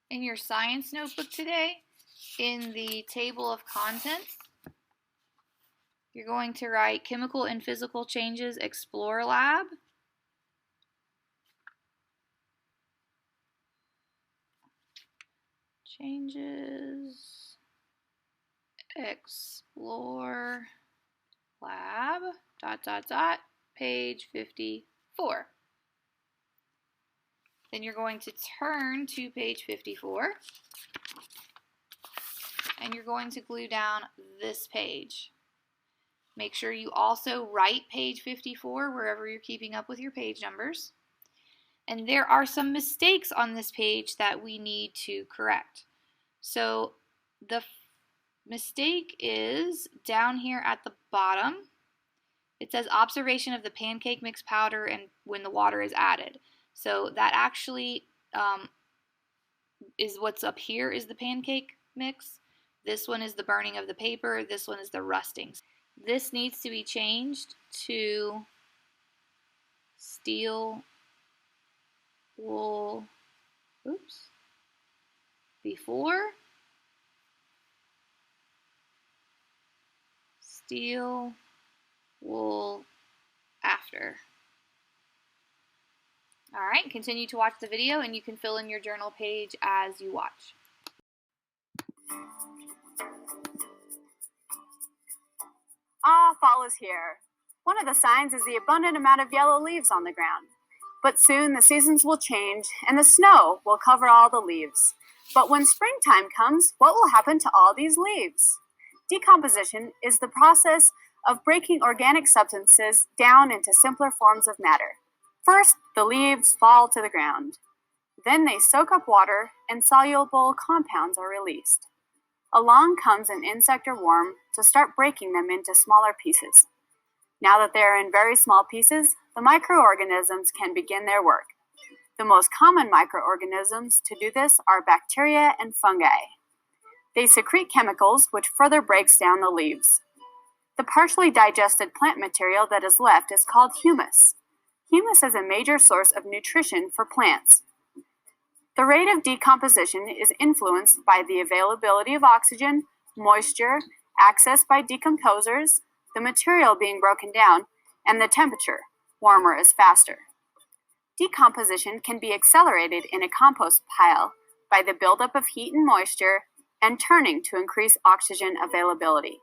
In your science notebook today, in the table of contents, you're going to write Chemical and Physical Changes ExploreLab. Changes ExploreLab, page 54. Then you're going to turn to page 54 and you're going to glue down this page. Make sure you also write page 54 wherever you're keeping up with your page numbers. And there are some mistakes on this page that we need to correct. So the mistake is down here at the bottom. It says observation of the pancake mix powder and when the water is added. So that actually is what's up here is the pancake mix. This one is the burning of the paper. This one is the rusting. This needs to be changed to steel wool, before, steel wool after. Alright, continue to watch the video and you can fill in your journal page as you watch. Fall is here. One of the signs is the abundant amount of yellow leaves on the ground. But soon the seasons will change and the snow will cover all the leaves. But when springtime comes, what will happen to all these leaves? Decomposition is the process of breaking organic substances down into simpler forms of matter. First, the leaves fall to the ground. Then they soak up water and soluble compounds are released. Along comes an insect or worm to start breaking them into smaller pieces. Now that they are in very small pieces, the microorganisms can begin their work. The most common microorganisms to do this are bacteria and fungi. They secrete chemicals which further breaks down the leaves. The partially digested plant material that is left is called humus. Humus is a major source of nutrition for plants. The rate of decomposition is influenced by the availability of oxygen, moisture, access by decomposers, the material being broken down, and the temperature. Warmer is faster. Decomposition can be accelerated in a compost pile by the buildup of heat and moisture and turning to increase oxygen availability.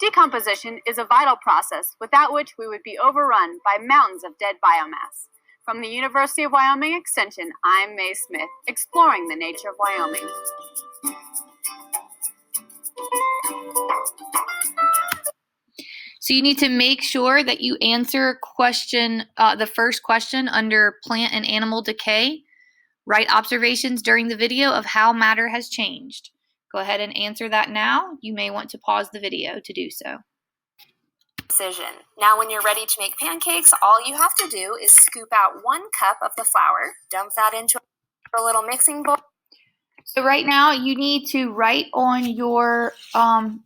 Decomposition is a vital process without which we would be overrun by mountains of dead biomass. From the University of Wyoming Extension, I'm Mae Smith, exploring the nature of Wyoming. So you need to make sure that you answer the first question under plant and animal decay. Write observations during the video of how matter has changed. Go ahead and answer that now. You may want to pause the video to do so. Precision. Now when you're ready to make pancakes, all you have to do is scoop out 1 cup of the flour, dump that into a little mixing bowl. So right now you need to write on your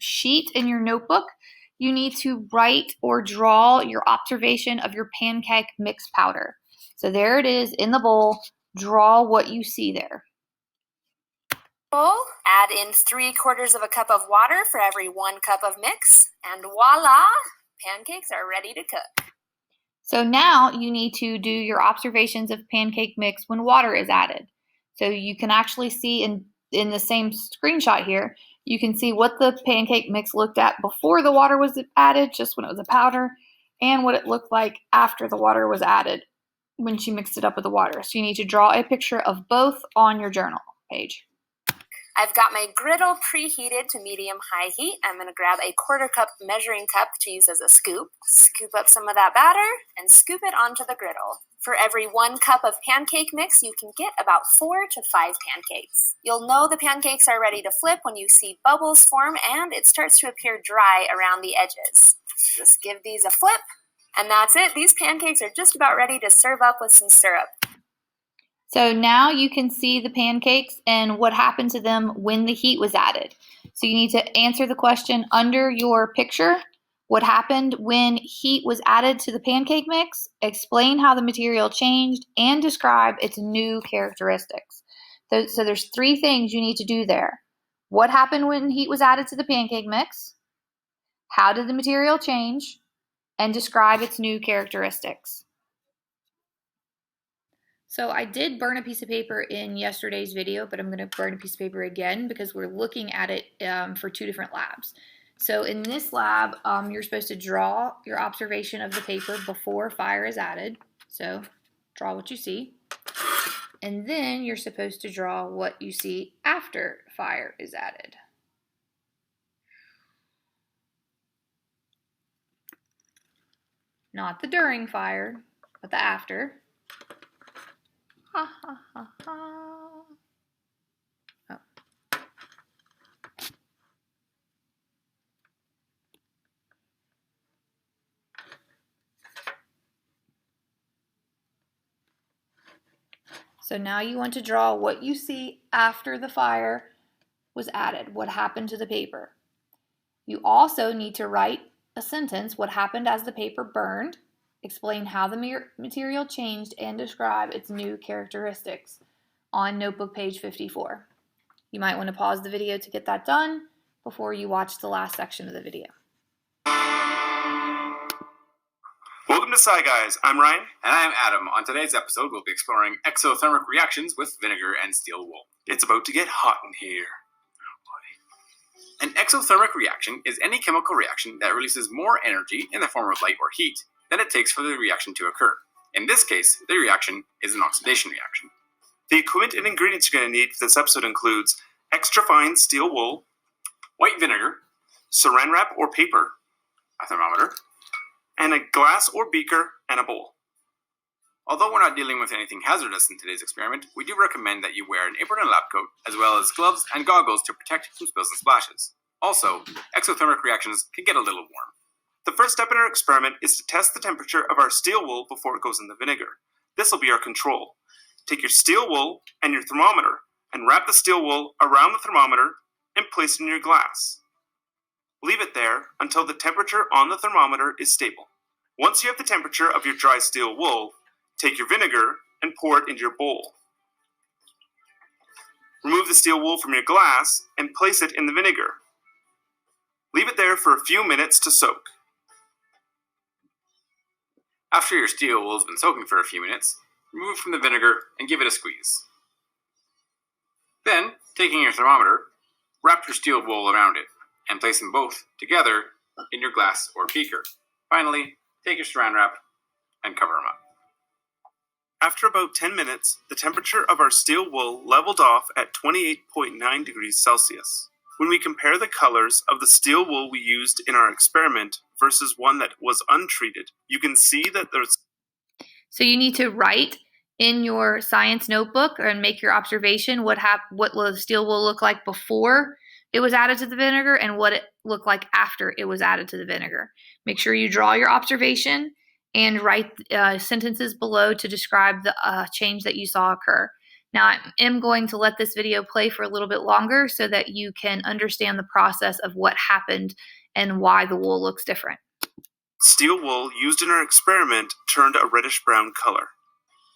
sheet in your notebook, you need to write or draw your observation of your pancake mix powder. So there it is in the bowl. Draw what you see there. Add in 3/4 of a cup of water for every 1 cup of mix, and voila, pancakes are ready to cook. So now you need to do your observations of pancake mix when water is added. So you can actually see in the same screenshot here, you can see what the pancake mix looked at before the water was added, just when it was a powder, and what it looked like after the water was added when she mixed it up with the water. So you need to draw a picture of both on your journal page. I've got my griddle preheated to medium-high heat. I'm going to grab a 1/4 cup measuring cup to use as a scoop. Scoop up some of that batter and scoop it onto the griddle. For every 1 cup of pancake mix, you can get about 4 to 5 pancakes. You'll know the pancakes are ready to flip when you see bubbles form and it starts to appear dry around the edges. Just give these a flip, and that's it. These pancakes are just about ready to serve up with some syrup. So now you can see the pancakes and what happened to them when the heat was added. So you need to answer the question under your picture. What happened when heat was added to the pancake mix? Explain how the material changed and describe its new characteristics. So there's 3 things you need to do there. What happened when heat was added to the pancake mix? How did the material change? And describe its new characteristics. So I did burn a piece of paper in yesterday's video, but I'm going to burn a piece of paper again because we're looking at it for 2 different labs. So in this lab, you're supposed to draw your observation of the paper before fire is added. So draw what you see. And then you're supposed to draw what you see after fire is added. Not the during fire, but the after. Ha ha ha ha. Oh. So now you want to draw what you see after the fire was added, what happened to the paper. You also need to write a sentence, what happened as the paper burned, explain how the material changed, and describe its new characteristics on notebook page 54. You might want to pause the video to get that done before you watch the last section of the video. Welcome to Sci Guys. I'm Ryan. And I'm Adam. On today's episode, we'll be exploring exothermic reactions with vinegar and steel wool. It's about to get hot in here. An exothermic reaction is any chemical reaction that releases more energy in the form of light or heat than it takes for the reaction to occur. In this case, the reaction is an oxidation reaction. The equipment and ingredients you're going to need for this episode includes extra fine steel wool, white vinegar, saran wrap or paper, a thermometer, and a glass or beaker and a bowl. Although we're not dealing with anything hazardous in today's experiment, we do recommend that you wear an apron and lab coat, as well as gloves and goggles to protect from spills and splashes. Also, exothermic reactions can get a little warm. The first step in our experiment is to test the temperature of our steel wool before it goes in the vinegar. This will be our control. Take your steel wool and your thermometer and wrap the steel wool around the thermometer and place it in your glass. Leave it there until the temperature on the thermometer is stable. Once you have the temperature of your dry steel wool, take your vinegar and pour it into your bowl. Remove the steel wool from your glass and place it in the vinegar. Leave it there for a few minutes to soak. After your steel wool has been soaking for a few minutes, remove it from the vinegar and give it a squeeze. Then, taking your thermometer, wrap your steel wool around it and place them both together in your glass or beaker. Finally, take your saran wrap and cover them up. After about 10 minutes, the temperature of our steel wool leveled off at 28.9 degrees Celsius. When we compare the colors of the steel wool we used in our experiment versus one that was untreated, you can see that there's... So you need to write in your science notebook and make your observation what will the steel wool look like before it was added to the vinegar and what it looked like after it was added to the vinegar. Make sure you draw your observation and write sentences below to describe the change that you saw occur. Now, I am going to let this video play for a little bit longer so that you can understand the process of what happened and why the wool looks different. Steel wool used in our experiment turned a reddish-brown color.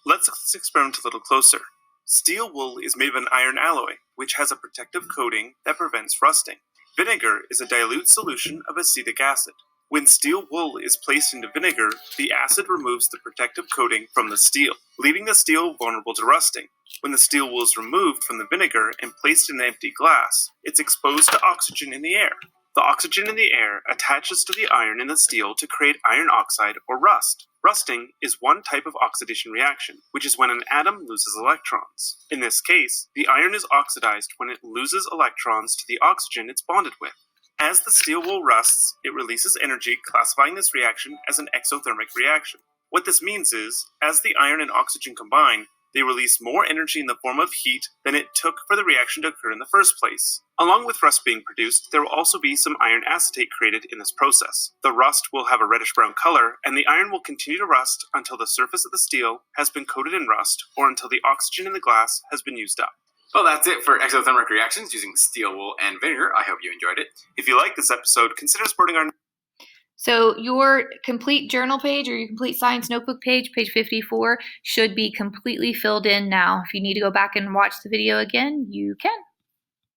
Let's look at this experiment a little closer. Steel wool is made of an iron alloy, which has a protective coating that prevents rusting. Vinegar is a dilute solution of acetic acid. When steel wool is placed into vinegar, the acid removes the protective coating from the steel, leaving the steel vulnerable to rusting. When the steel wool is removed from the vinegar and placed in an empty glass, it's exposed to oxygen in the air. The oxygen in the air attaches to the iron in the steel to create iron oxide or rust. Rusting is one type of oxidation reaction, which is when an atom loses electrons. In this case, the iron is oxidized when it loses electrons to the oxygen it's bonded with. As the steel wool rusts, it releases energy, classifying this reaction as an exothermic reaction. What this means is, as the iron and oxygen combine, they release more energy in the form of heat than it took for the reaction to occur in the first place. Along with rust being produced, there will also be some iron acetate created in this process. The rust will have a reddish-brown color, and the iron will continue to rust until the surface of the steel has been coated in rust, or until the oxygen in the glass has been used up. Well, that's it for exothermic reactions using steel wool and vinegar. I hope you enjoyed it. If you like this episode, consider supporting our... So your complete journal page or your complete science notebook page, page 54, should be completely filled in now. If you need to go back and watch the video again, you can.